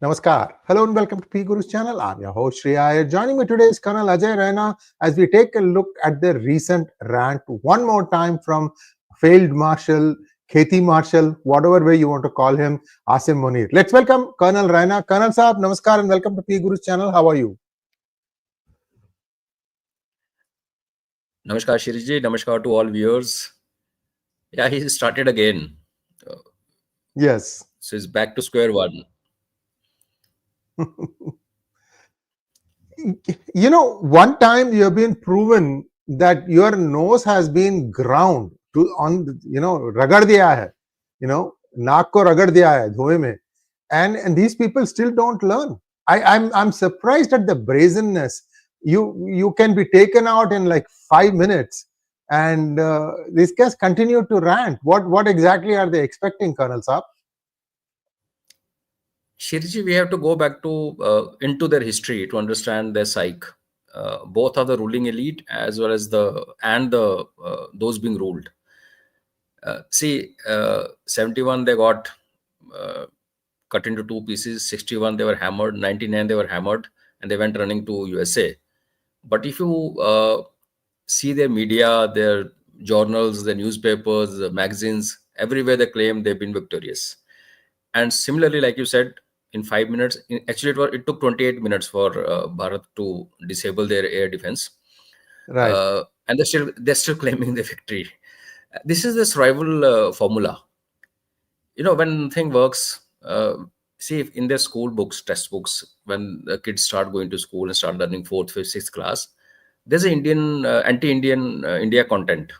Namaskar. Hello and welcome to PGurus channel. I'm your host Sree Iyer. Joining me today is Col Ajay Raina as we take a look at the recent rant one more time from failed Marshal, Kheti Marshal, whatever way you want to call him, Asim Munir. Let's welcome Colonel Raina. Colonel Saab, Namaskar and welcome to PGurus channel. How are you? Namaskar Shiriji, namaskar to all viewers. Yeah, he started again. Yes. So he's back to square one. You know, one time you have been proven that your nose has been ground to on, ragad diya hai, naak ko ragad diya hai dhoe mein, and these people still don't learn. I'm surprised at the brazenness. You can be taken out in like 5 minutes, and these guys continue to rant. What exactly are they expecting, Colonel Saab? Shiriji, we have to go back to into their history to understand their psyche. Both are the ruling elite as well as those being ruled. See, 71 they got cut into two pieces. 61 they were hammered. 99 they were hammered, and they went running to USA. But if you see their media, their journals, their newspapers, the magazines, everywhere they claim they've been victorious. And similarly, like you said, in 5 minutes, actually it took 28 minutes for Bharat to disable their air defense. Right. And they're still claiming the victory. This is the survival formula. You know, when thing works, see, if in their school books, textbooks, when the kids start going to school and start learning 4th, 5th, 6th class, there's an Indian anti-Indian India content.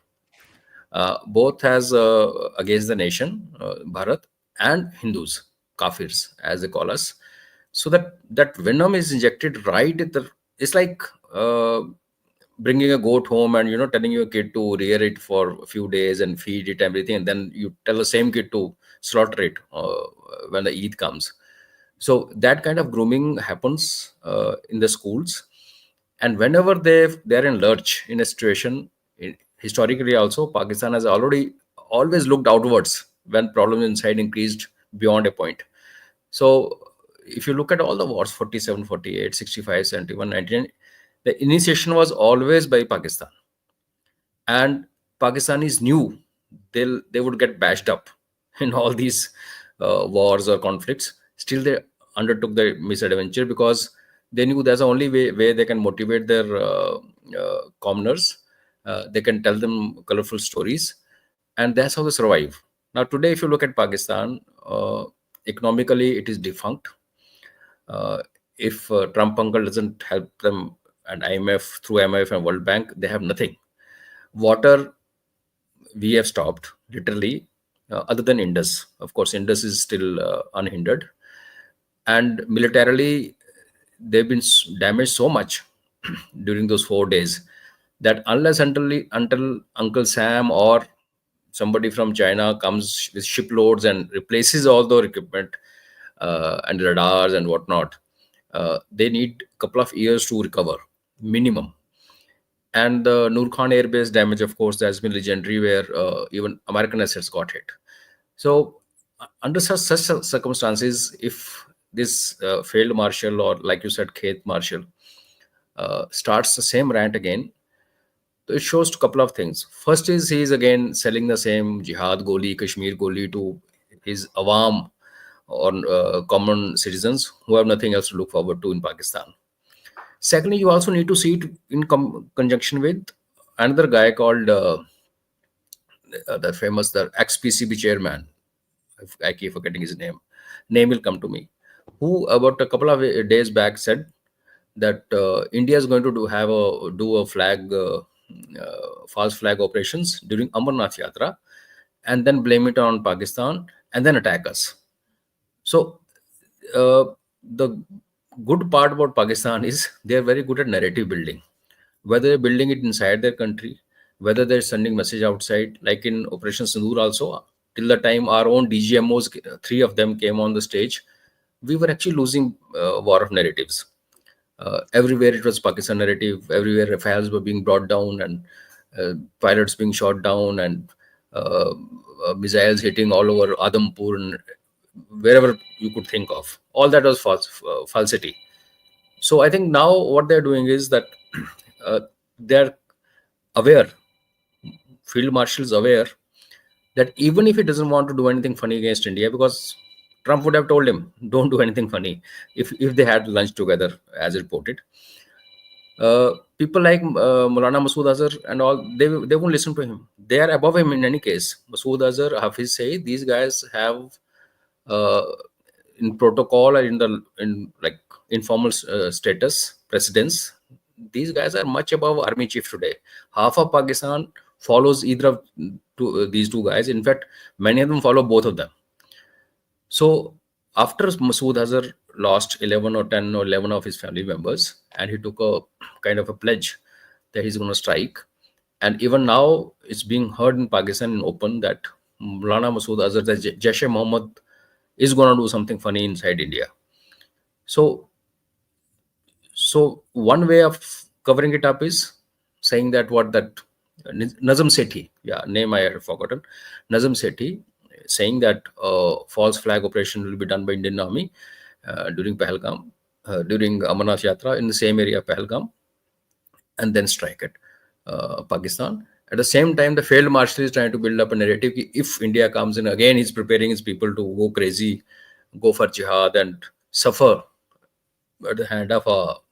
Both has against the nation, Bharat, and Hindus, Kafirs, as they call us. So that venom is injected right at it's like bringing a goat home and telling your kid to rear it for a few days and feed it everything, and then you tell the same kid to slaughter it when the Eid comes. So that kind of grooming happens in the schools, and whenever they're in lurch in a situation, historically also Pakistan has always looked outwards when problems inside increased beyond a point. So if you look at all the wars, 47, 48, 65, 71, 99, the initiation was always by Pakistan. And Pakistanis knew they would get bashed up in all these wars or conflicts. Still, they undertook the misadventure because they knew that's the only way they can motivate their commoners. They can tell them colorful stories, and that's how they survive. Now, today, if you look at Pakistan, economically, it is defunct. If Trump uncle doesn't help them and IMF through IMF and World Bank, they have nothing. Water, we have stopped, literally, other than Indus. Of course, Indus is still unhindered. And militarily, they've been damaged so much during those 4 days that unless until Uncle Sam or somebody from China comes with shiploads and replaces all the equipment and radars and whatnot, they need a couple of years to recover, minimum. And the Noor Khan Air Base damage, of course, has been legendary, where even American assets got hit. So under such circumstances, if this failed marshal, or like you said, Kheti Marshal, starts the same rant again, it shows a couple of things. First is he is again selling the same jihad goli, Kashmir goli to his awam or common citizens who have nothing else to look forward to in Pakistan. Secondly, you also need to see it in conjunction with another guy called the famous 𝗥𝗡𝗏 chairman. I keep forgetting his name. Name will come to me. Who about a couple of days back said that India is going to do a flag false flag operations during Amarnath Yatra, and then blame it on Pakistan and then attack us. So the good part about Pakistan is they're very good at narrative building, whether they're building it inside their country, whether they're sending message outside, like in Operation Sindoor also. Till the time our own DGMOs, 3 of them came on the stage, we were actually losing war of narratives. Everywhere it was Pakistan narrative, everywhere Rafales were being brought down and pilots being shot down and missiles hitting all over Adhampur and wherever you could think of. All that was falsity. So I think now what they're doing is that they're aware, field marshals aware, that even if he doesn't want to do anything funny against India, because Trump would have told him, don't do anything funny, if they had lunch together, as reported. People like Maulana Masood Azhar and all, they won't listen to him. They are above him in any case. Masood Azhar, 𝗍𝗡𝗙 Sayyid, these guys have uh, in protocol or in like informal status precedence. These guys are much above army chief today. Half of Pakistan follows either of these two guys. In fact, many of them follow both of them. So after Masood Azhar lost 11 or 10 or 11 of his family members, and he took a kind of a pledge that he's going to strike, and even now it's being heard in Pakistan in open that Maulana Masood Azhar, the Jaish-e-Mohammed, is going to do something funny inside India. So one way of covering it up is saying that 𝗏𝗏𝗍𝗍𝗏, name I have forgotten, 𝗏𝗏𝗍𝗍𝗏, saying that false flag operation will be done by Indian Army during Pahalgam, during Amarnath Yatra in the same area of Pahalgam, and then strike at Pakistan. At the same time, the field marshal is trying to build up a narrative. If India comes in again, he's preparing his people to go crazy, go for jihad, and suffer at the hand of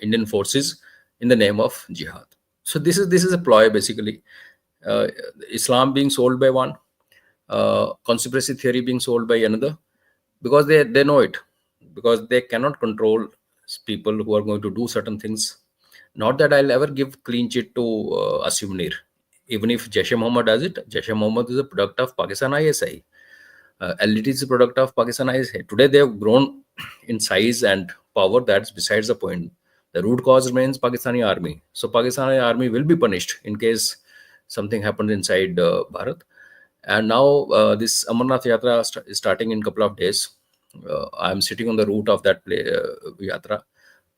Indian forces in the name of jihad. So this is a ploy, basically. Islam being sold by one, conspiracy theory being sold by another, because they know it, because they cannot control people who are going to do certain things. Not that I'll ever give clean chit to 𝗪𝗓𝗏 Munir. Even if Jaish-e-Mohammed does it, Jaish-e-Mohammed is a product of Pakistan ISI. LTT is a product of Pakistan ISI. Today they have grown in size and power. That's besides the point. The root cause remains Pakistani army. So Pakistani army will be punished in case something happens inside Bharat. And now this Amarnath Yatra is starting in a couple of days. I'm sitting on the route of that Yatra.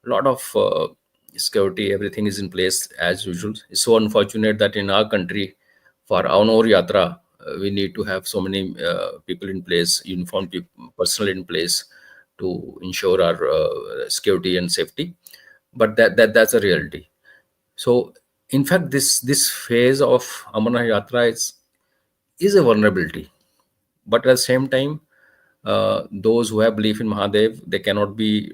A lot of security, everything is in place as usual. It's so unfortunate that in our country, for our Yatra, we need to have so many people in place, uniformed people, personnel in place to ensure our security and safety. But that's a reality. So in fact, this phase of Amarnath Yatra is a vulnerability. But at the same time, those who have belief in Mahadev, they cannot be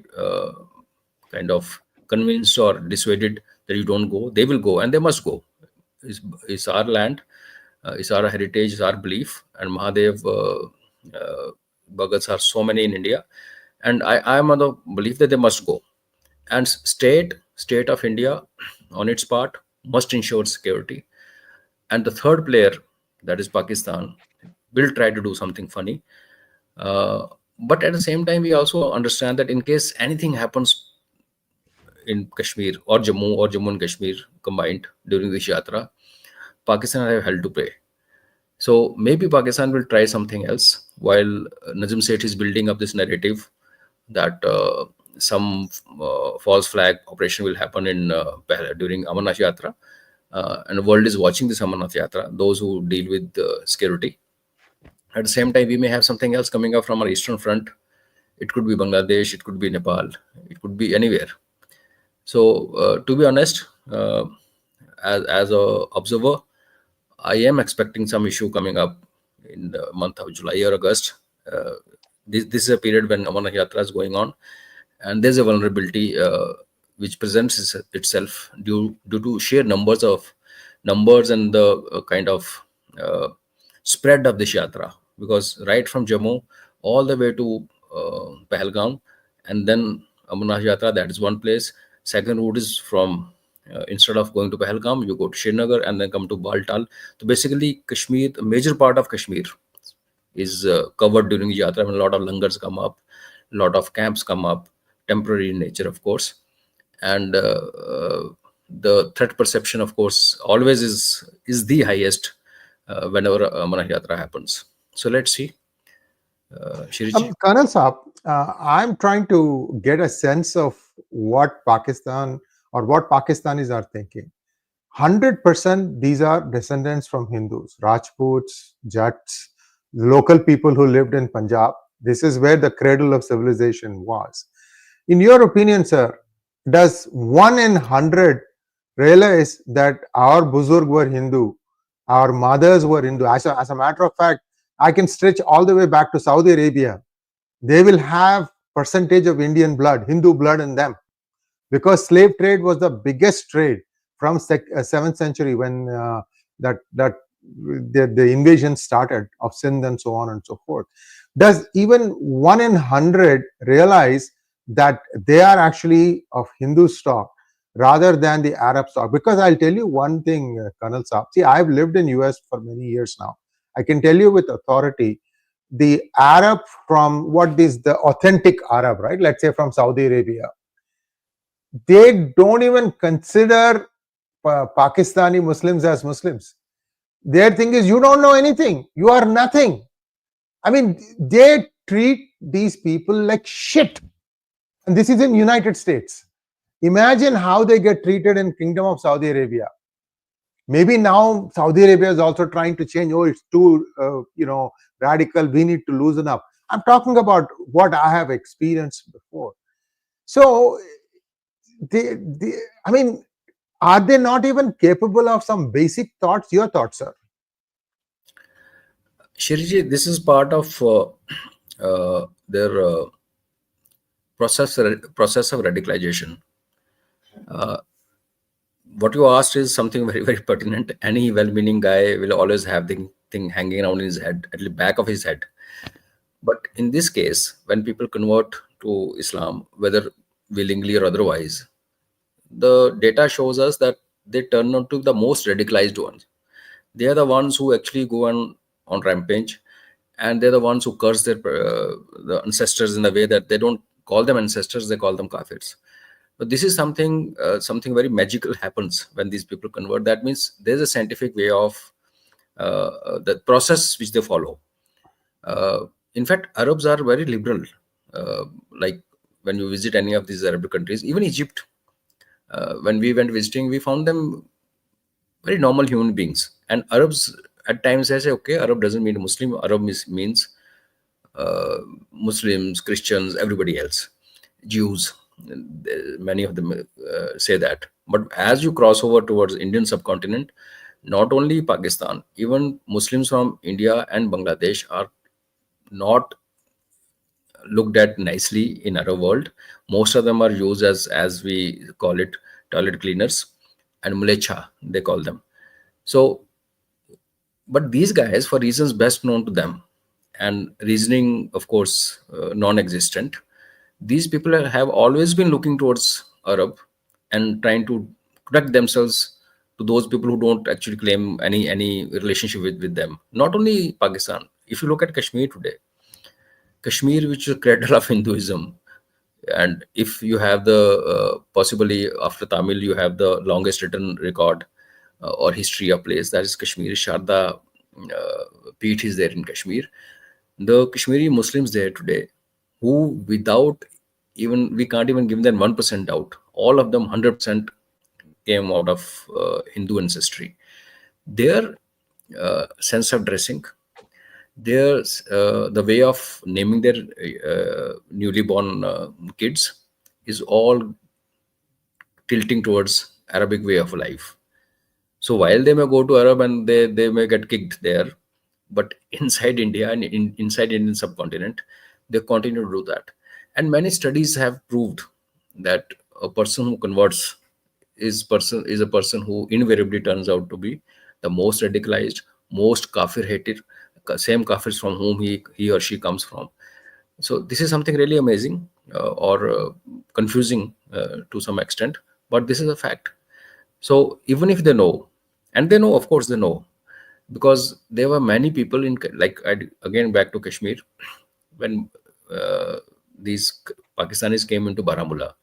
kind of convinced or dissuaded that you don't go. They will go, and they must go. It's our land, it's our heritage, it's our belief. And Mahadev Bhagats are so many in India, and I am of the belief that they must go. And state of India, on its part, must ensure security. And the third player, that is Pakistan, will try to do something funny. But at the same time, we also understand that in case anything happens in Kashmir or Jammu and Kashmir combined during this yatra, Pakistan have hell to pay. So maybe Pakistan will try something else, while 𝗏𝗏𝗍𝗍𝗏 is building up this narrative that some false flag operation will happen during Amarnath Yatra, and the world is watching this Amarnath Yatra, those who deal with security. At the same time, we may have something else coming up from our eastern front. It could be Bangladesh, it could be Nepal, it could be anywhere. So to be honest, as a observer, I am expecting some issue coming up in the month of July or August. This is a period when Amarnath Yatra is going on, and there's a vulnerability which presents itself due to sheer numbers and the kind of spread of this yatra. Because right from Jammu all the way to Pahalgam, and then Amarnath Yatra, that is one place. Second route is from instead of going to Pahalgam, you go to Srinagar and then come to Baltal. So basically, Kashmir, the major part of Kashmir, is covered during the yatra. When a lot of langars come up, a lot of camps come up, temporary in nature, of course, and the threat perception, of course, always is the highest whenever Amarnath Yatra happens. So let's see. Shirji? Colonel Saab, I'm trying to get a sense of what Pakistan or what Pakistanis are thinking. 100% these are descendants from Hindus, Rajputs, Jats, local people who lived in Punjab. This is where the cradle of civilization was. In your opinion, sir, does 1 in 100 realize that our Buzurg were Hindu, our mothers were Hindu? As a matter of fact, I can stretch all the way back to Saudi Arabia. They will have percentage of Indian blood, Hindu blood in them, because slave trade was the biggest trade from 7th century when the invasion started of Sindh and so on and so forth. Does even 1 in 100 realize that they are actually of Hindu stock rather than the Arab stock? Because I'll tell you one thing, Colonel Saab. See, I've lived in US for many years now. I can tell you with authority, the Arab from what is the authentic Arab, right? Let's say from Saudi Arabia, they don't even consider Pakistani Muslims as Muslims. Their thing is, you don't know anything. You are nothing. I mean, they treat these people like shit. And this is in United States. Imagine how they get treated in Kingdom of Saudi Arabia. Maybe now Saudi Arabia is also trying to change. Oh, it's too, radical. We need to loosen up. I'm talking about what I have experienced before. So, I mean, are they not even capable of some basic thoughts? Your thoughts, sir? Shiriji, this is part of their process of radicalization. What you asked is something very, very pertinent. Any well-meaning guy will always have the thing hanging around in his head, at the back of his head. But in this case, when people convert to Islam, whether willingly or otherwise, the data shows us that they turn out to the most radicalized ones. They are the ones who actually go on rampage, and they're the ones who curse their the ancestors in a way that they don't call them ancestors, they call them kafirs. But this is something very magical happens when these people convert. That means there's a scientific way of the process which they follow. In fact, Arabs are very liberal. Like when you visit any of these Arab countries, even Egypt, when we went visiting, we found them very normal human beings. And Arabs at times say, okay, Arab doesn't mean Muslim. Arab means Muslims, Christians, everybody else, Jews. Many of them say that. But as you cross over towards Indian subcontinent, not only Pakistan, even Muslims from India and Bangladesh are not looked at nicely in our world. Most of them are used as we call it, toilet cleaners and mulecha, they call them. So, but these guys, for reasons best known to them and reasoning, of course, non-existent, these people have always been looking towards Arab and trying to connect themselves to those people who don't actually claim any relationship with them. Not only Pakistan. If you look at Kashmir today, Kashmir, which is a cradle of Hinduism, and if you have the possibly after Tamil, you have the longest written record or history of place, that is Kashmir. 𝗟𝗡𝗞𝗦 is there in Kashmir. The Kashmiri Muslims there today, who without even, we can't even give them 1% doubt, all of them 100% came out of Hindu ancestry. Their sense of dressing, their the way of naming their newly born kids is all tilting towards Arabic way of life. So while they may go to Arab and they may get kicked there, but inside India and inside Indian subcontinent, they continue to do that. And many studies have proved that a person who converts is a person who invariably turns out to be the most radicalized, most kafir hated, same kafirs from whom he or she comes from. So this is something really amazing or confusing to some extent, but this is a fact. So even if they know, and they know, of course they know, because there were many people in, like, again back to Kashmir, when these Pakistanis came into Baramulla,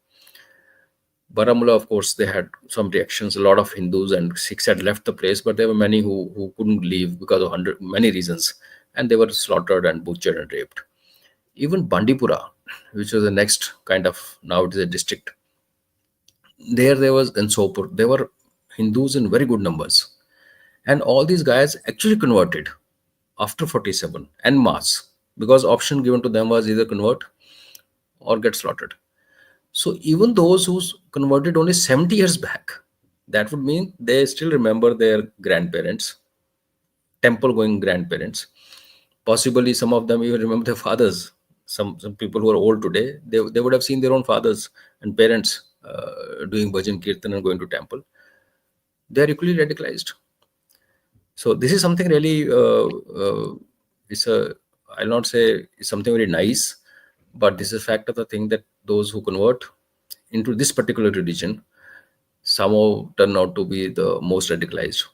of course, they had some reactions. A lot of Hindus and Sikhs had left the place, but there were many who couldn't leave because of many reasons, and they were slaughtered and butchered and raped. Even Bandipura, which was the next kind of, now it is a district, there was in Sopur, there were Hindus in very good numbers, and all these guys actually converted after 47 en masse, because option given to them was either convert or get slaughtered. So even those who converted only 70 years back, that would mean they still remember their grandparents, temple going grandparents. Possibly some of them even remember their fathers. Some people who are old today, they would have seen their own fathers and parents doing bhajan kirtan and going to temple. They are equally radicalized. So this is something really, I'll not say it's something very nice, but this is a fact of the thing that those who convert into this particular religion somehow turn out to be the most radicalized.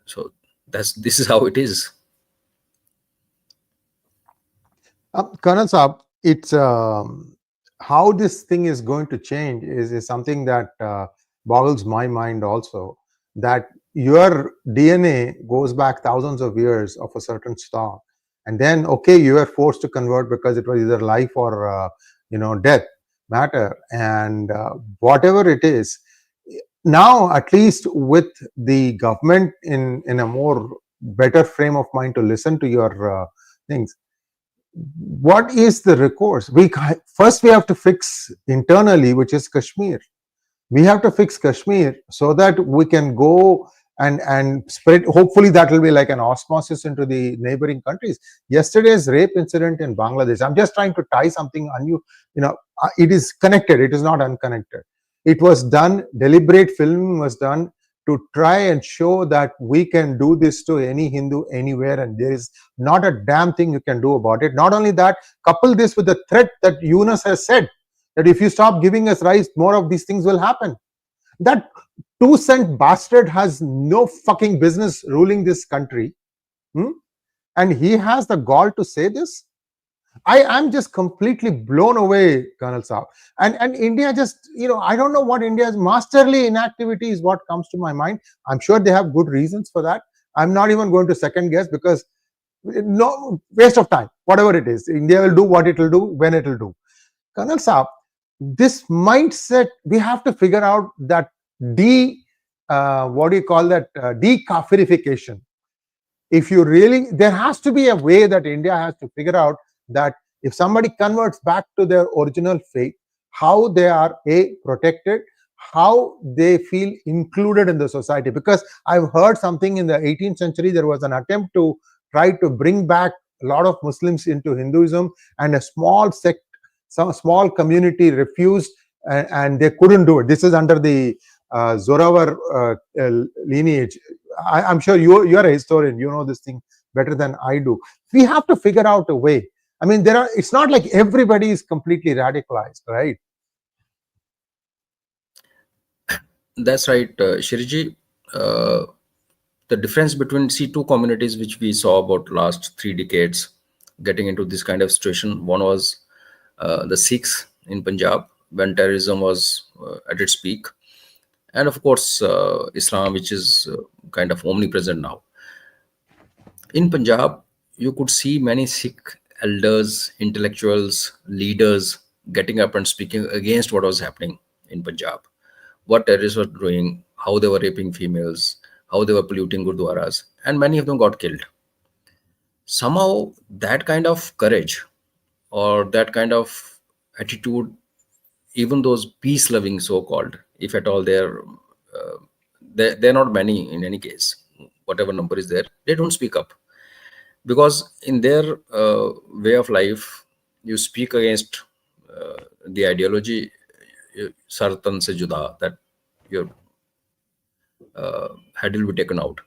So this is how it is. Colonel Saab, it's how this thing is going to change is something that boggles my mind also, that your DNA goes back thousands of years of a certain stock, and then okay, you were forced to convert because it was either life or death matter, and whatever it is. Now at least with the government in a more better frame of mind to listen to your things, what is the recourse? First we have to fix internally, which is Kashmir. We have to fix Kashmir so that we can go and spread. Hopefully that will be like an osmosis into the neighboring countries. Yesterday's rape incident in Bangladesh, I'm just trying to tie something on you. It is connected, it is not unconnected. It was done, deliberate filming was done to try and show that we can do this to any Hindu anywhere, and there is not a damn thing you can do about it. Not only that, couple this with the threat that Yunus has said, that if you stop giving us rice, more of these things will happen. That 2-cent bastard has no fucking business ruling this country. And he has the gall to say this. I am just completely blown away, Colonel Saab. And India just, I don't know what India's masterly inactivity is what comes to my mind. I'm sure they have good reasons for that. I'm not even going to second guess, because no waste of time, whatever it is. India will do what it will do when it will do. Colonel Saab, this mindset, we have to figure out that 𝗤𝗡𝗙𝗏ification. If you really, there has to be a way that India has to figure out that if somebody converts back to their original faith, how they are protected, how they feel included in the society. Because I've heard something in the 18th century, there was an attempt to try to bring back a lot of Muslims into Hinduism, and a small sect, some small community refused, and they couldn't do it. This is under the Zorawar lineage. I'm sure you are a historian, you know this thing better than I do. We have to figure out a way. I mean, it's not like everybody is completely radicalized, right? That's right, Shiriji. The difference between two communities which we saw about last 3 decades getting into this kind of situation. One was the Sikhs in Punjab, when terrorism was at its peak, and of course Islam, which is kind of omnipresent now. In Punjab, you could see many Sikh elders, intellectuals, leaders getting up and speaking against what was happening in Punjab, what terrorists were doing, how they were raping females, how they were polluting gurdwaras, and many of them got killed. Somehow that kind of courage or that kind of attitude, even those peace-loving so-called, if at all they're not many in any case, whatever number is there, they don't speak up. Because in their way of life, you speak against the ideology, sartan se juda, that your head will be taken out.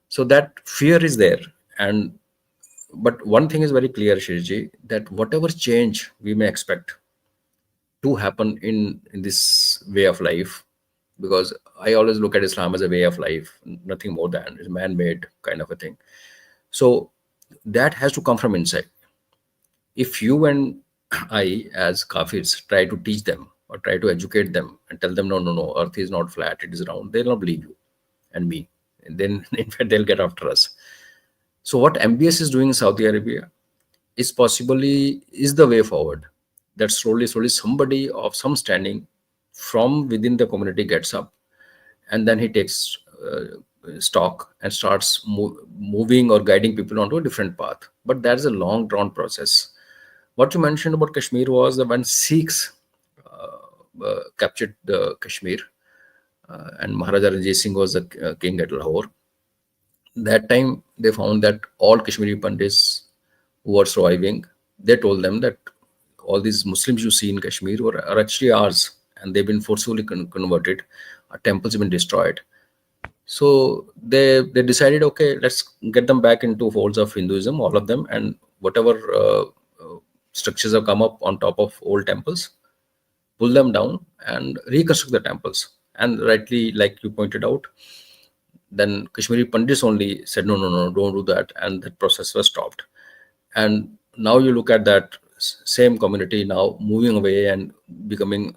So that fear is there. But one thing is very clear, Shirji, that whatever change we may expect to happen in this way of life, because I always look at Islam as a way of life, nothing more than it's man-made kind of a thing. So that has to come from inside. If you and I, as kafirs, try to teach them or try to educate them and tell them, no, earth is not flat, it is round, they'll not believe you and me. And then, in fact, they'll get after us. So what MBS is doing in Saudi Arabia is the way forward. That slowly somebody of some standing from within the community gets up, and then he takes stock and starts moving or guiding people onto a different path. But that's a long drawn process. What you mentioned about Kashmir was that when Sikhs captured Kashmir, and Maharaja Ranjit Singh was the king at Lahore. That time they found that all Kashmiri Pandits who were surviving, they told them that all these Muslims you see in Kashmir are actually ours, and they've been forcibly converted. Our temples have been destroyed. So they decided, okay, let's get them back into folds of Hinduism, all of them, and whatever structures have come up on top of old temples, pull them down and reconstruct the temples. And rightly, like you pointed out, then Kashmiri Pandits only said, no, don't do that. And that process was stopped. And now you look at that same community now moving away and becoming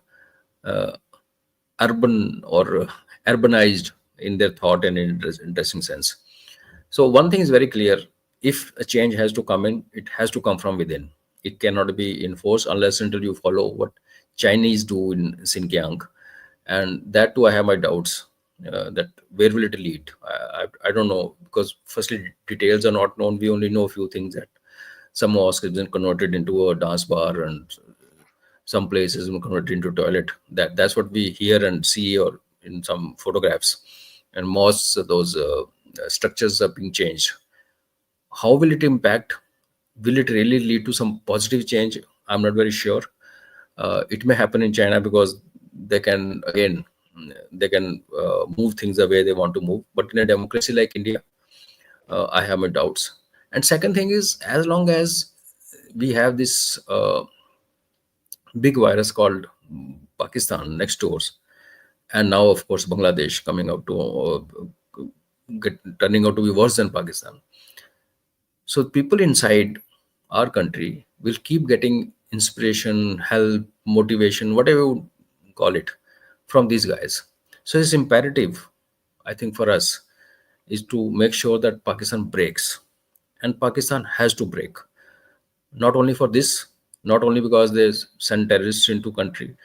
urban or urbanized in their thought and in interesting sense. So one thing is very clear: if a change has to come in, it has to come from within. It cannot be enforced unless until you follow what Chinese do in Xinjiang, and that too I have my doubts that where will it lead. I don't know, because firstly details are not known. We only know a few things, that some mosque has been converted into a dance bar and some places have been converted into toilet. That's what we hear and see, or in some photographs. And mosques, those structures are being changed. How will it impact? Will it really lead to some positive change? I'm not very sure. It may happen in China because they can move things the way they want to move. But in a democracy like India, I have my doubts. And second thing is, as long as we have this big virus called Pakistan next doors, and now of course Bangladesh coming out to turning out to be worse than Pakistan. So people inside our country will keep getting inspiration, help, motivation, whatever you call it, from these guys. So it's imperative, I think, for us is to make sure that Pakistan breaks, and Pakistan has to break. Not only for this, not only because they send terrorists into country,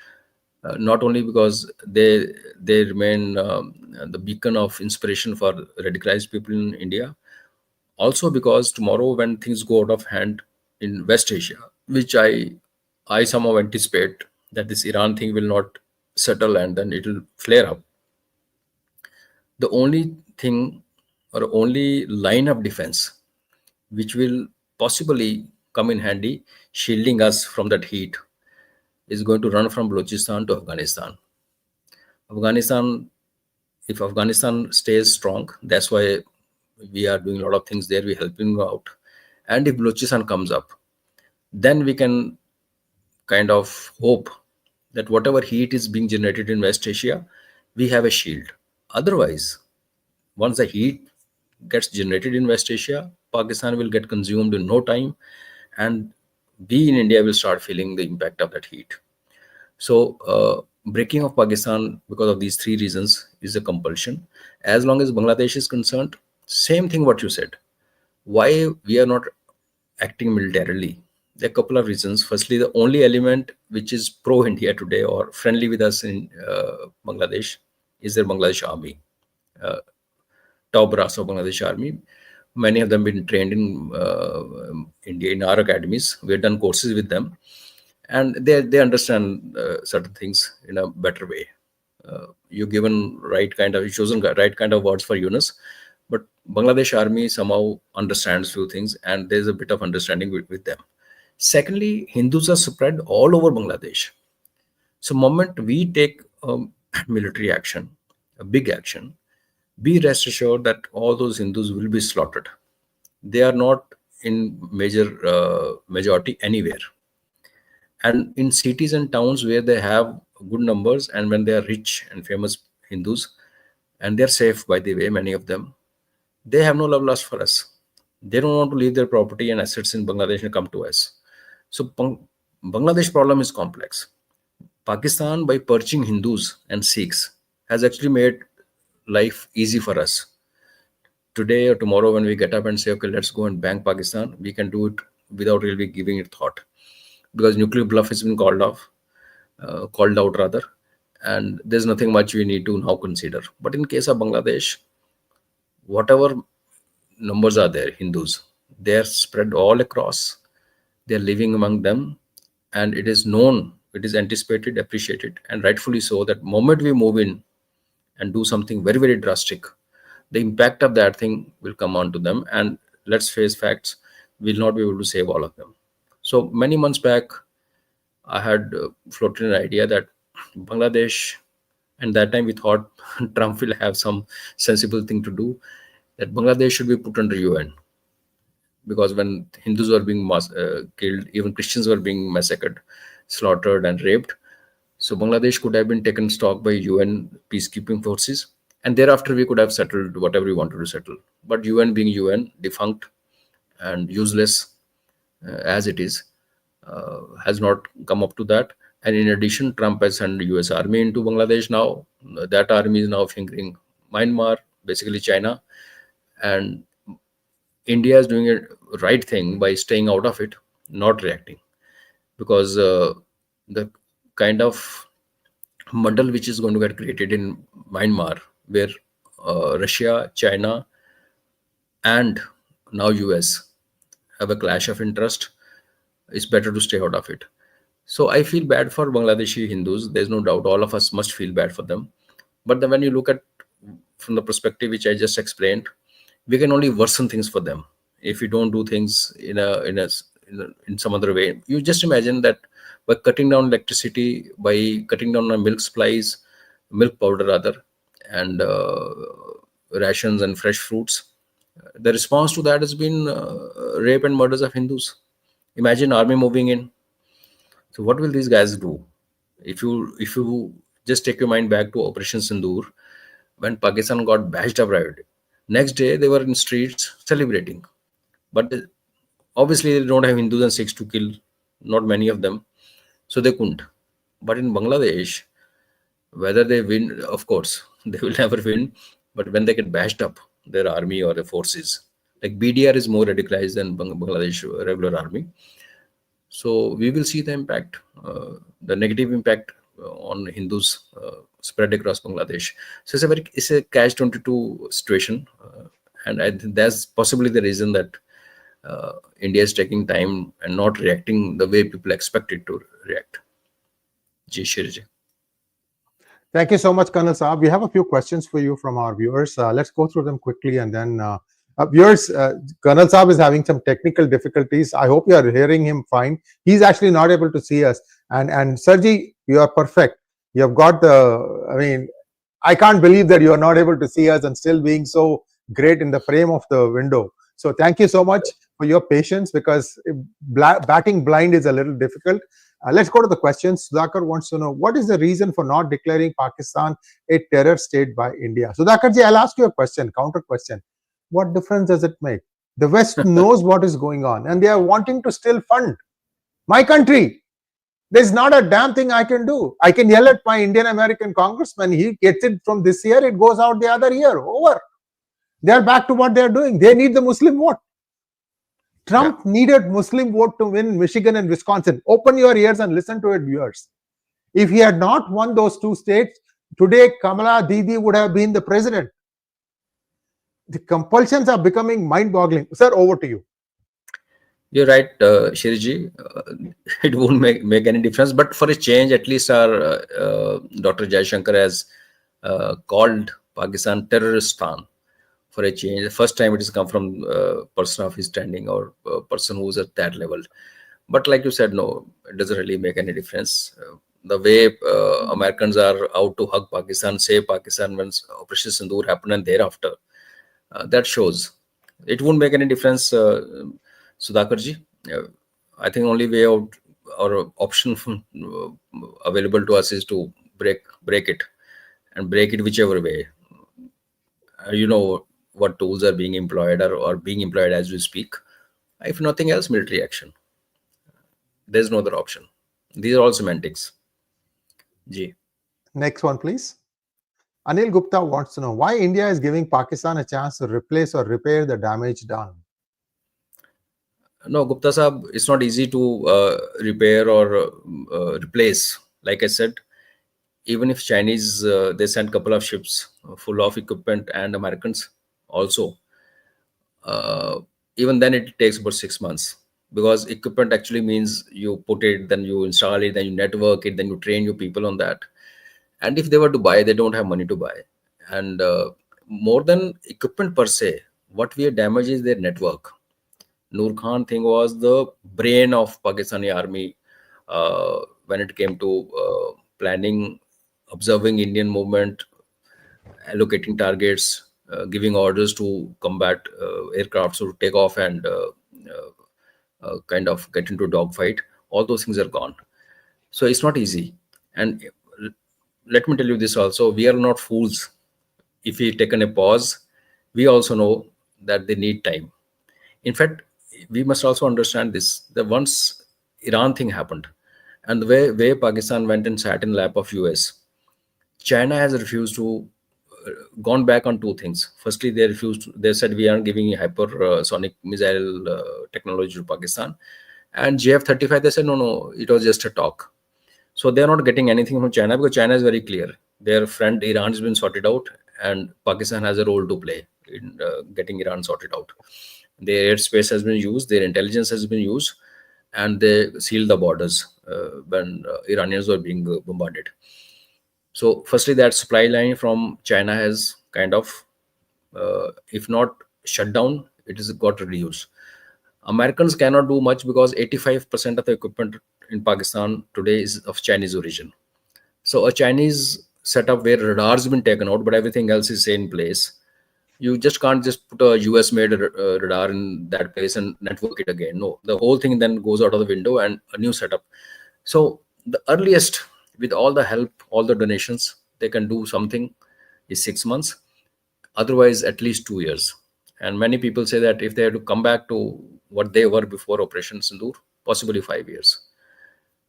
not only because they remain the beacon of inspiration for radicalized people in India, also because tomorrow when things go out of hand in West Asia, which I somehow anticipate that this Iran thing will not settle and then it will flare up. The only thing or only line of defense which will possibly come in handy shielding us from that heat is going to run from Balochistan to Afghanistan. If Afghanistan stays strong, that's why we are doing a lot of things there, we're helping out. And if Balochistan comes up, then we can kind of hope that whatever heat is being generated in West Asia, we have a shield. Otherwise, once the heat gets generated in West Asia, Pakistan will get consumed in no time, and we in India will start feeling the impact of that heat. So breaking of Pakistan because of these three reasons is a compulsion. As long as Bangladesh is concerned, same thing what you said. Why we are not acting militarily? There are a couple of reasons. Firstly, the only element which is pro-India today or friendly with us in Bangladesh is the Bangladesh army. Top brass of Bangladesh army. Many of them been trained in India in our academies. We have done courses with them, and they understand certain things in a better way. You given you chosen right kind of words for Yunus, but Bangladesh army somehow understands few things, and there's a bit of understanding with them. Secondly, Hindus are spread all over Bangladesh. So moment we take military action, a big action, be rest assured that all those Hindus will be slaughtered. They are not in majority anywhere. And in cities and towns where they have good numbers, and when they are rich and famous Hindus, and they're safe, by the way, many of them, they have no love lost for us. They don't want to leave their property and assets in Bangladesh and come to us. So Bangladesh problem is complex. Pakistan, by purging Hindus and Sikhs, has actually made life easy for us. Today or tomorrow when we get up and say, okay, let's go and bang Pakistan, we can do it without really giving it thought, because nuclear bluff has been called out rather, and there's nothing much we need to now consider. But in case of Bangladesh, whatever numbers are there, Hindus, they are spread all across. They are living among them, and it is known, it is anticipated, appreciated, and rightfully so, that moment we move in and do something very, very drastic, the impact of that thing will come on to them. And let's face facts, we'll not be able to save all of them. So many months back, I had floated an idea that Bangladesh, and that time we thought Trump will have some sensible thing to do, that Bangladesh should be put under UN, because when Hindus were being killed, even Christians were being massacred, slaughtered, and raped. So Bangladesh could have been taken stock by UN peacekeeping forces, and thereafter we could have settled whatever we wanted to settle. But UN, being UN, defunct and useless as it is, has not come up to that. And in addition, Trump has sent US army into Bangladesh now. That army is now fingering Myanmar, basically China, and India is doing a right thing by staying out of it, not reacting, because the kind of muddle which is going to get created in Myanmar, where Russia, China, and now US have a clash of interest, it's better to stay out of it. So I feel bad for Bangladeshi Hindus. There's no doubt, all of us must feel bad for them. But then when you look at from the perspective which I just explained, we can only worsen things for them if we don't do things in some other way. You just imagine that by cutting down electricity, by cutting down on milk supplies, milk powder rather, and rations and fresh fruits, the response to that has been rape and murders of Hindus. Imagine army moving in. So what will these guys do? If you just take your mind back to Operation Sindoor, when Pakistan got bashed up right, next day they were in streets celebrating. But obviously they don't have Hindus and Sikhs to kill, not many of them, so they couldn't. But in Bangladesh, whether they win, of course, they will never win. But when they get bashed up, their army or the forces, like BDR is more radicalized than Bangladesh regular army. So we will see the impact, the negative impact on Hindus spread across Bangladesh. So it's a catch-22 situation, and I think that's possibly the reason that India is taking time and not reacting the way people expect it to react. 𝗔𝗍𝗍. Thank you so much, Colonel Saab. We have a few questions for you from our viewers. Let's go through them quickly, and then viewers, Colonel Saab is having some technical difficulties. I hope you are hearing him fine. He's actually not able to see us. And 𝗍𝗍, you are perfect. You have got the, I mean, I can't believe that you are not able to see us and still being so great in the frame of the window. So thank you so much for your patience, because batting blind is a little difficult. Let's go to the questions. Sudhakar wants to know, what is the reason for not declaring Pakistan a terror state by India? Sudhakarji, I'll ask you a question, counter question. What difference does it make? The West knows what is going on, and they are wanting to still fund my country. There's not a damn thing I can do. I can yell at my Indian American congressman. He gets it from this year, it goes out the other year. Over. They are back to what they are doing. They need the Muslim vote. Trump needed Muslim vote to win Michigan and Wisconsin. Open your ears and listen to it, viewers. If he had not won those two states, today Kamala Didi would have been the president. The compulsions are becoming mind-boggling. Sir, over to you. You're right, 𝗍𝗍𝗍. It won't make any difference. But for a change, at least our Dr. Jaishankar has called Pakistan Terroristan. For a change, the first time it has come from a person of his standing or a person who's at that level. But like you said, no, it doesn't really make any difference. The way Americans are out to hug Pakistan, save Pakistan when Operation Sindoor happened, and thereafter, that shows. It won't make any difference, Sudhakarji. I think only way out or option available to us is to break it, and break it whichever way. You know what tools are being employed or being employed as we speak. If nothing else, military action. There's no other option. These are all semantics. Ji. Next one, please. Anil Gupta wants to know why India is giving Pakistan a chance to replace or repair the damage done. No, Gupta Sahab, it's not easy to repair or replace. Like I said, even if Chinese, they sent a couple of ships full of equipment and Americans also, even then it takes about 6 months, because equipment actually means you put it, then you install it, then you network it, then you train your people on that. And if they were to buy, they don't have money to buy. And more than equipment per se, what we have damaged is their network. Noor Khan thing was the brain of Pakistani army when it came to planning, observing Indian movement, allocating targets, giving orders to combat aircrafts to take off and kind of get into a dogfight. All those things are gone. So it's not easy. And let me tell you this also, we are not fools. If we taken a pause, we also know that they need time. In fact, we must also understand this, that once Iran thing happened, and the way Pakistan went and sat in lap of US, China has refused to, gone back on two things. Firstly, they refused, they said we aren't giving hypersonic missile technology to Pakistan. And JF-35, they said, no, it was just a talk. So they're not getting anything from China, because China is very clear. Their friend Iran has been sorted out, and Pakistan has a role to play in getting Iran sorted out. Their airspace has been used, their intelligence has been used, and they sealed the borders when Iranians were being bombarded. So firstly, that supply line from China has kind of, if not shut down, it has got reduced. Americans cannot do much because 85% of the equipment in Pakistan today is of Chinese origin. So a Chinese setup where radars have been taken out, but everything else is in place. You just can't just put a US-made radar in that place and network it again. No, the whole thing then goes out of the window and a new setup. So the earliest, with all the help, all the donations, they can do something is 6 months. Otherwise, at least 2 years. And many people say that if they have to come back to what they were before Operation Sindoor, possibly 5 years.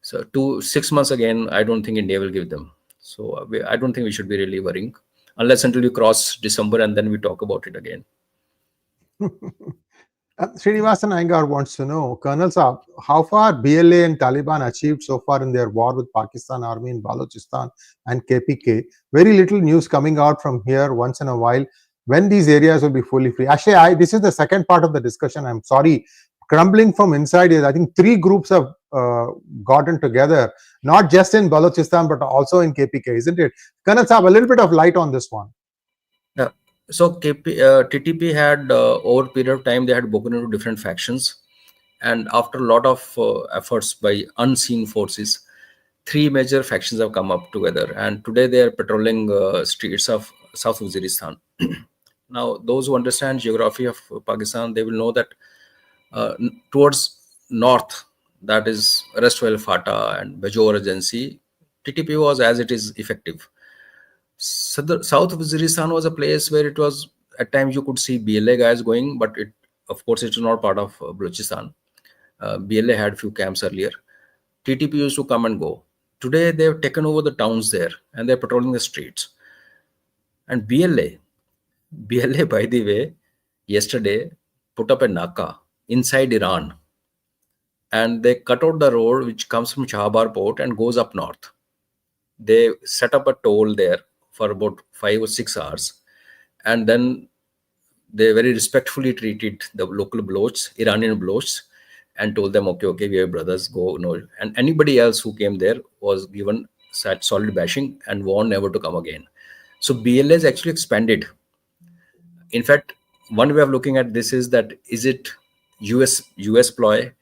So 6 months again, I don't think India will give them. So I don't think we should be really worrying, unless until you cross December and then we talk about it again. Srinivasan Iyengar wants to know, Colonel Saab, how far BLA and Taliban achieved so far in their war with Pakistan Army in Balochistan and KPK? Very little news coming out from here once in a while. When these areas will be fully free? Actually, this is the second part of the discussion. I'm sorry. Crumbling from inside is, I think 3 groups have gotten together, not just in Balochistan, but also in KPK, isn't it? Colonel Saab, a little bit of light on this one. Yeah. So TTP had, over a period of time, they had broken into different factions. And after a lot of efforts by unseen forces, 3 major factions have come up together. And today they are patrolling streets of South Waziristan. Now, those who understand geography of Pakistan, they will know that towards north, that is Restwell, Fata and Bajor agency, TTP was as it is effective. So the South Waziristan was a place where it was, at times you could see BLA guys going, but it, of course, it is not part of Balochistan. BLA had few camps earlier. TTP used to come and go. Today, they have taken over the towns there and they're patrolling the streets. And BLA, by the way, yesterday put up a Naka inside Iran. And they cut out the road which comes from Shahabar port and goes up north. They set up a toll there for about 5 or 6 hours. And then they very respectfully treated the local Balochs, Iranian Balochs, and told them, okay, we are brothers, go. No. And anybody else who came there was given solid bashing and warned never to come again. So BLA is actually expanded. In fact, one way of looking at this is that, is it US ploy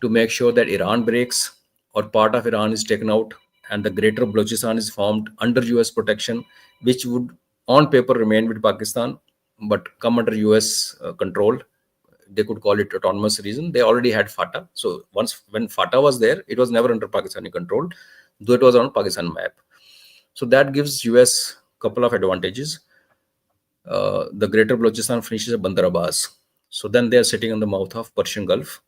to make sure that Iran breaks or part of Iran is taken out and the greater Balochistan is formed under US protection, which would on paper remain with Pakistan, but come under US control. They could call it autonomous region. They already had FATA. So once when FATA was there, it was never under Pakistani control, though it was on Pakistan map. So that gives US a couple of advantages. The greater Balochistan finishes at Bandar Abbas. So then they are sitting on the mouth of Persian Gulf.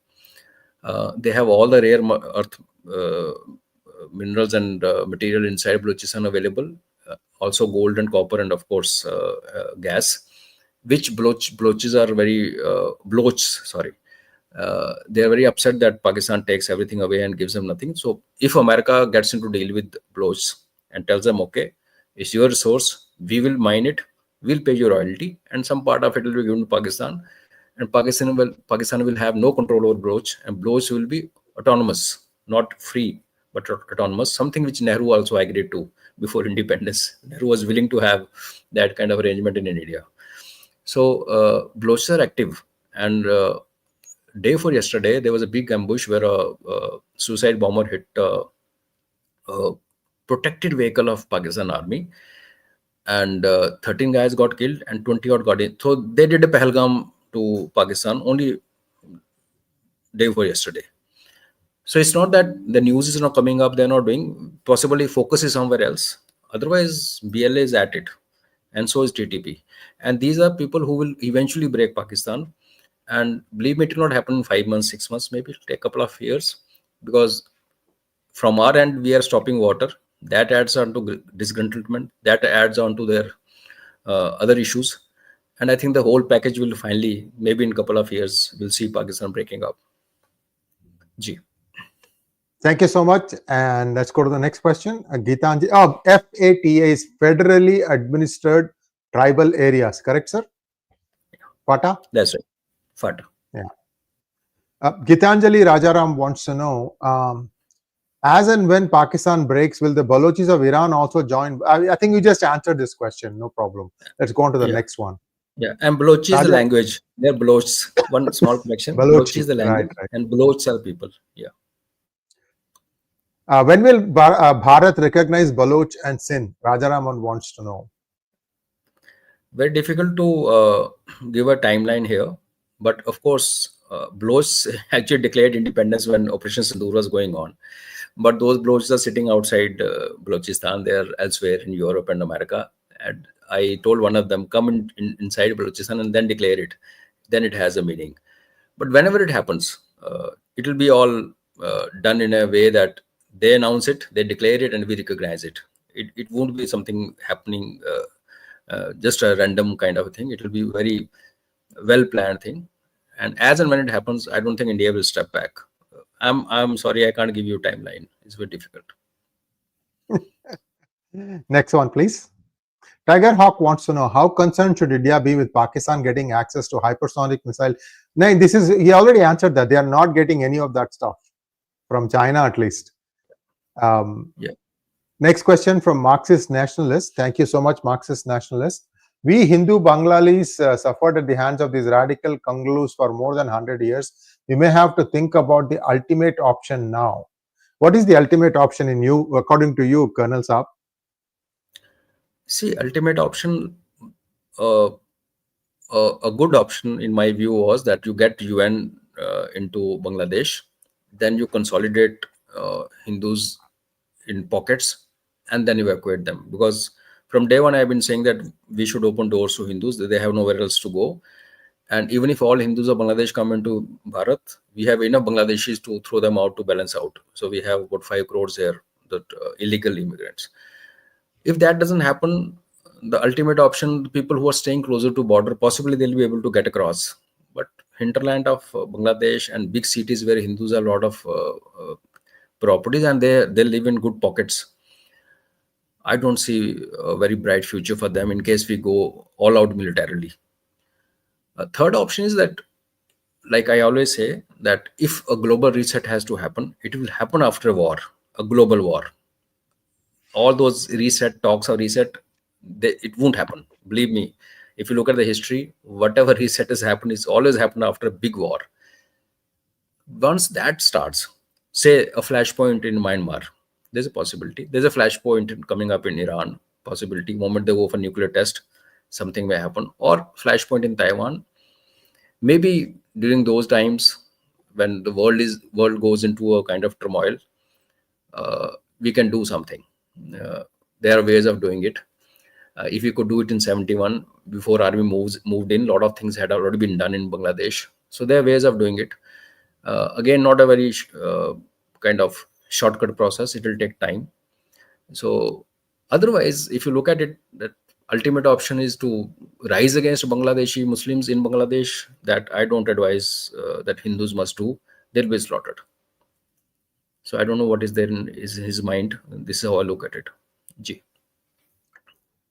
They have all the rare earth minerals and material inside Balochistan available. Also gold and copper and of course gas, which Balochs are very they are very upset that Pakistan takes everything away and gives them nothing. So if America gets into deal with Balochs and tells them, okay, it's your resource, we will mine it, will pay you royalty, and some part of it will be given to Pakistan, and Pakistan will have no control over Baloch, and Baloch will be autonomous, not free, but autonomous, something which Nehru also agreed to before independence. Nehru was willing to have that kind of arrangement in India. So Balochs are active, and day before yesterday, there was a big ambush where a suicide bomber hit a protected vehicle of Pakistan Army, and 13 guys got killed and 20 odd got in. So they did a Pahalgam to Pakistan only day before yesterday. So it's not that the news is not coming up, they're not doing, possibly focus is somewhere else. Otherwise, BLA is at it, and so is TTP. And these are people who will eventually break Pakistan. And believe me, it will not happen in 5 months, 6 months, maybe it'll take a couple of years, because from our end, we are stopping water. That adds on to disgruntlement, that adds on to their other issues. And I think the whole package will finally, maybe in a couple of years, we'll see Pakistan breaking up. Ji. Thank you so much. And let's go to the next question. Geetanjali. Oh, FATA is federally administered tribal areas, correct, sir? FATA? That's right. FATA. Yeah. Geetanjali Rajaram wants to know, as and when Pakistan breaks, will the Balochis of Iran also join? I think you just answered this question. No problem. Let's go on to the next one. Yeah, and Baloch is the language. They're Balochs. One small correction. Baloch is the language, right. And Balochs are people. Yeah. When will Bharat recognize Baloch and Sindh? Rajaraman wants to know. Very difficult to give a timeline here, but of course, Balochs actually declared independence when Operation Sindoor was going on. But those Balochs are sitting outside Balochistan. They are elsewhere in Europe and America. And I told one of them, come inside Balochistan and then declare it. Then it has a meaning. But whenever it happens, it will be all done in a way that they announce it, they declare it, and we recognize it. It won't be something happening, just a random kind of a thing. It will be very well-planned thing. And as and when it happens, I don't think India will step back. I'm sorry, I can't give you a timeline. It's very difficult. Next one, please. Tiger Hawk wants to know, how concerned should India be with Pakistan getting access to hypersonic missile? No, he already answered that. They are not getting any of that stuff from China, at least. Next question from Marxist Nationalist. Thank you so much, Marxist Nationalist. We Hindu Banglalis suffered at the hands of these radical Congolese for more than 100 years. We may have to think about the ultimate option now. What is the ultimate option in you, according to you, Colonel Saab? See, ultimate option, a good option in my view was that you get UN into Bangladesh, then you consolidate Hindus in pockets, and then evacuate them. Because from day one, I've been saying that we should open doors to Hindus. They have nowhere else to go. And even if all Hindus of Bangladesh come into Bharat, we have enough Bangladeshis to throw them out to balance out. So we have about 5 crores here, that illegal immigrants. If that doesn't happen, the ultimate option, the people who are staying closer to border, possibly they'll be able to get across. But hinterland of Bangladesh and big cities where Hindus have a lot of properties and they live in good pockets, I don't see a very bright future for them in case we go all out militarily. A third option is that, like I always say, that if a global reset has to happen, it will happen after a war, a global war. All those reset talks or reset, it won't happen. Believe me, if you look at the history, whatever reset has happened is always happened after a big war. Once that starts, say a flashpoint in Myanmar, there's a possibility. There's a flashpoint coming up in Iran, possibility. Moment they go for nuclear test, something may happen. Or flashpoint in Taiwan. Maybe during those times when the world goes into a kind of turmoil, we can do something. There are ways of doing it. If we could do it in 71, before army moved in, a lot of things had already been done in Bangladesh. So there are ways of doing it. Again, not a very kind of shortcut process. It will take time. So otherwise, if you look at it, that ultimate option is to rise against Bangladeshi Muslims in Bangladesh. That I don't advise that Hindus must do. They'll be slaughtered. So I don't know what is there in his mind. This is how I look at it. Ji.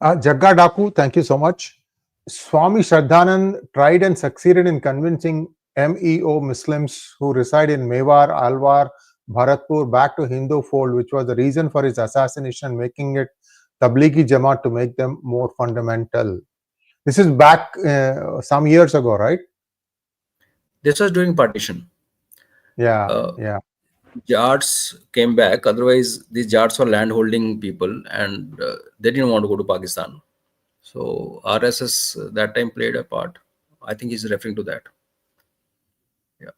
Jagga Daku, thank you so much. Swami Shraddhanand tried and succeeded in convincing MEO Muslims who reside in Mewar, Alwar, Bharatpur back to Hindu fold, which was the reason for his assassination, making it Tablighi Jamaat to make them more fundamental. This is back some years ago, right? This was during partition. Yeah, yeah. Jats came back. Otherwise, these Jats were land-holding people, and they didn't want to go to Pakistan. So RSS that time played a part. I think he's referring to that. Yeah.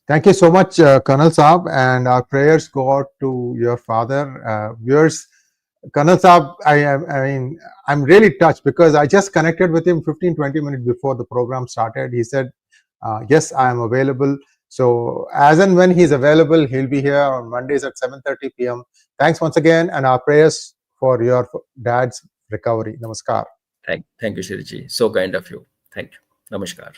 Thank you so much, Colonel Saab, and our prayers go out to your father. Viewers, Colonel Saab, I'm really touched because I just connected with him 15-20 minutes before the program started. He said, yes, I am available. So as and when he's available, he'll be here on Mondays at 7:30 p.m. Thanks once again, and our prayers for your dad's recovery. Namaskar. Thank you, Shree. So kind of you. Thank you. Namaskar.